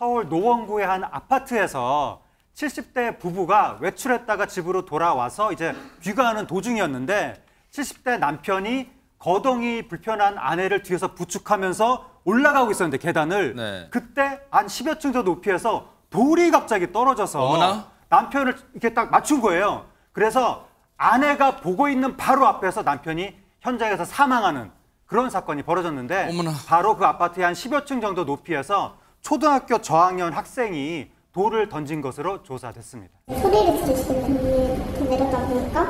서울 노원구의 한 아파트에서 70대 부부가 외출했다가 집으로 돌아와서 이제 귀가하는 도중이었는데 70대 남편이 거동이 불편한 아내를 뒤에서 부축하면서 올라가고 있었는데 계단을 네. 그때 한 10여 층 더 높이에서 돌이 갑자기 떨어져서 어머나? 남편을 이렇게 딱 맞춘 거예요. 그래서 아내가 보고 있는 바로 앞에서 남편이 현장에서 사망하는 그런 사건이 벌어졌는데 어머나. 바로 그 아파트의 한 10여 층 정도 높이에서 초등학교 저학년 학생이 돌을 던진 것으로 조사됐습니다. 소리를 지르시는 분이 더 내려다 보니까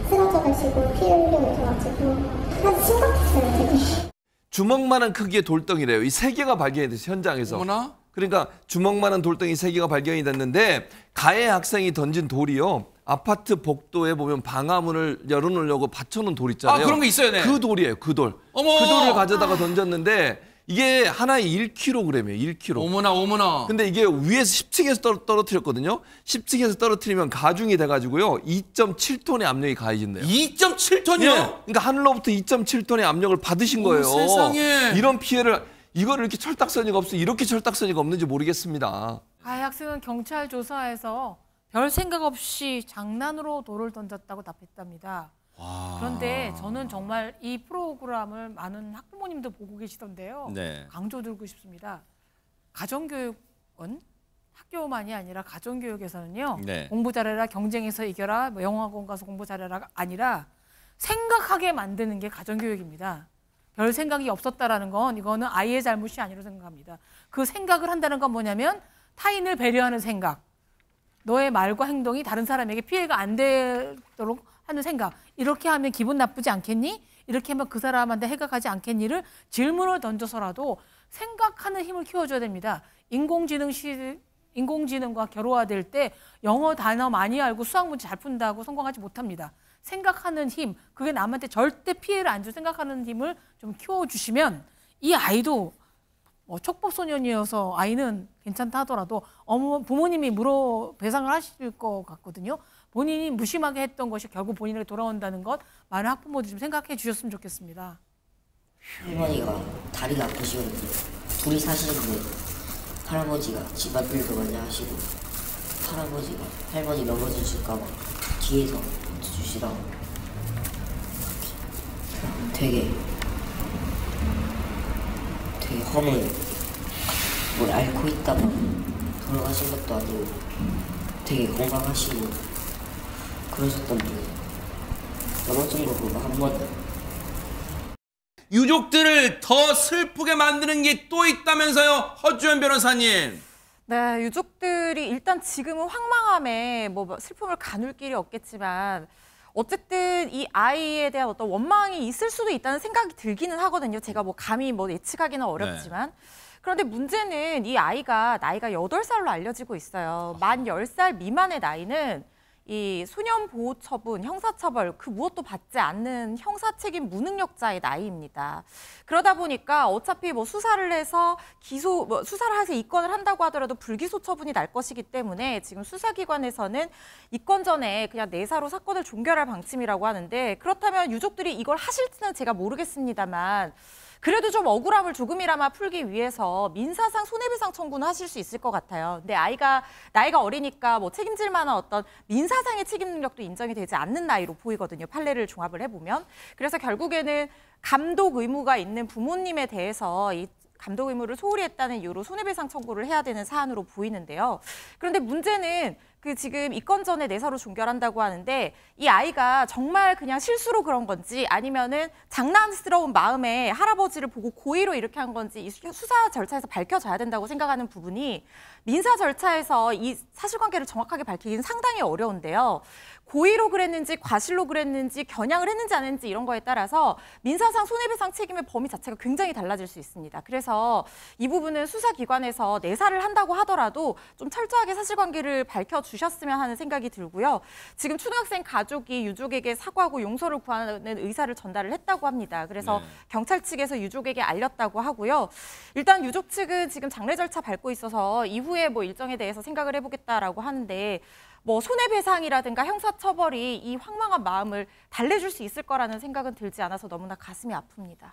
쓰러져가지고 피 흘리고 있어가지고 아주 심각했어요, 되게. 주먹만한 크기의 돌덩이래요. 이 3개가 발견이 됐어요, 현장에서. 어머나? 그러니까 주먹만한 돌덩이 3개가 발견이 됐는데 가해 학생이 던진 돌이요. 아파트 복도에 보면 방화문을 열어놓으려고 받쳐놓은 돌 있잖아요. 아, 그런 거 있어요, 네. 그 돌이에요, 그 돌. 어머! 그 돌을 가져다가 던졌는데 이게 하나에 1kg이에요, 1kg. 어머나, 어머나. 근데 이게 위에서 10층에서 떨어뜨렸거든요. 10층에서 떨어뜨리면 가중이 돼가지고요. 2.7톤의 압력이 가해진대요. 2.7톤이요? 예. 그러니까 하늘로부터 2.7톤의 압력을 받으신 거예요. 세상에. 이런 피해를 이거를 이렇게 철딱서니가 없어 이렇게 철딱서니가 없는지 모르겠습니다. 가해 학생은 경찰 조사에서 별 생각 없이 장난으로 돌을 던졌다고 답했답니다. 그런데 저는 정말 이 프로그램을 많은 학부모님도 보고 계시던데요. 네. 강조드리고 싶습니다. 가정교육은 학교만이 아니라 가정교육에서는요. 네. 공부 잘해라, 경쟁에서 이겨라, 뭐 영어학원 가서 공부 잘해라가 아니라 생각하게 만드는 게 가정교육입니다. 별 생각이 없었다라는 건 이거는 아이의 잘못이 아니라고 생각합니다. 그 생각을 한다는 건 뭐냐면 타인을 배려하는 생각. 너의 말과 행동이 다른 사람에게 피해가 안 되도록 하는 생각. 이렇게 하면 기분 나쁘지 않겠니? 이렇게 하면 그 사람한테 해가 가지 않겠니를 질문을 던져서라도 생각하는 힘을 키워줘야 됩니다. 인공지능과 결호화될 때 영어 단어 많이 알고 수학 문제 잘 푼다고 성공하지 못합니다. 생각하는 힘, 그게 남한테 절대 피해를 안 줄 생각하는 힘을 좀 키워주시면 이 아이도 촉법소년이어서 아이는 괜찮다 하더라도 부모님이 배상을 하실 것 같거든요. 본인이 무심하게 했던 것이 결국 본인에게 돌아온다는 것 많은 학부모들이 좀 생각해 주셨으면 좋겠습니다. 할머니가 다리가 아프시거든요. 둘이 사시는데 할아버지가 집안일도 많이 하시고 할아버지가 할머니 넘어지실까봐 뒤에서 주시다가 되게 허물 뭘 앓고 있다가 돌아가신 것도 아니고 되게 건강하시고 그러셨던 분이 넘어진 거 보고 한 번 유족들을 더 슬프게 만드는 게 또 있다면서요, 허주연 변호사님. 네, 유족들이 일단 지금은 황망함에 슬픔을 가눌 길이 없겠지만 어쨌든 이 아이에 대한 어떤 원망이 있을 수도 있다는 생각이 들기는 하거든요. 제가 감히 예측하기는 어렵지만. 그런데 문제는 이 아이가 나이가 8살로 알려지고 있어요. 만 10살 미만의 나이는 이 소년보호처분, 형사처벌 그 무엇도 받지 않는 형사책임 무능력자의 나이입니다. 그러다 보니까 어차피 수사를 해서 수사를 해서 입건을 한다고 하더라도 불기소 처분이 날 것이기 때문에 지금 수사기관에서는 입건 전에 그냥 내사로 사건을 종결할 방침이라고 하는데 그렇다면 유족들이 이걸 하실지는 제가 모르겠습니다만 그래도 좀 억울함을 조금이나마 풀기 위해서 민사상 손해배상 청구는 하실 수 있을 것 같아요. 근데 나이가 어리니까 책임질 만한 어떤 민사상의 책임 능력도 인정이 되지 않는 나이로 보이거든요. 판례를 종합을 해보면. 그래서 결국에는 감독 의무가 있는 부모님에 대해서 이 감독 의무를 소홀히 했다는 이유로 손해배상 청구를 해야 되는 사안으로 보이는데요. 그런데 문제는 지금 입건 전에 내사로 종결한다고 하는데 이 아이가 정말 그냥 실수로 그런 건지 아니면은 장난스러운 마음에 할아버지를 보고 고의로 이렇게 한 건지 이 수사 절차에서 밝혀져야 된다고 생각하는 부분이 민사 절차에서 이 사실관계를 정확하게 밝히기는 상당히 어려운데요. 고의로 그랬는지 과실로 그랬는지 겨냥을 했는지 안 했는지 이런 거에 따라서 민사상 손해배상 책임의 범위 자체가 굉장히 달라질 수 있습니다. 그래서 이 부분은 수사기관에서 내사를 한다고 하더라도 좀 철저하게 사실관계를 밝혀주셨으면 하는 생각이 들고요. 지금 초등학생 가족이 유족에게 사과하고 용서를 구하는 의사를 전달을 했다고 합니다. 그래서 경찰 측에서 유족에게 알렸다고 하고요. 일단 유족 측은 지금 장례 절차 밟고 있어서 이후에 일정에 대해서 생각을 해보겠다라고 하는데 손해배상이라든가 형사처벌이 이 황망한 마음을 달래줄 수 있을 거라는 생각은 들지 않아서 너무나 가슴이 아픕니다.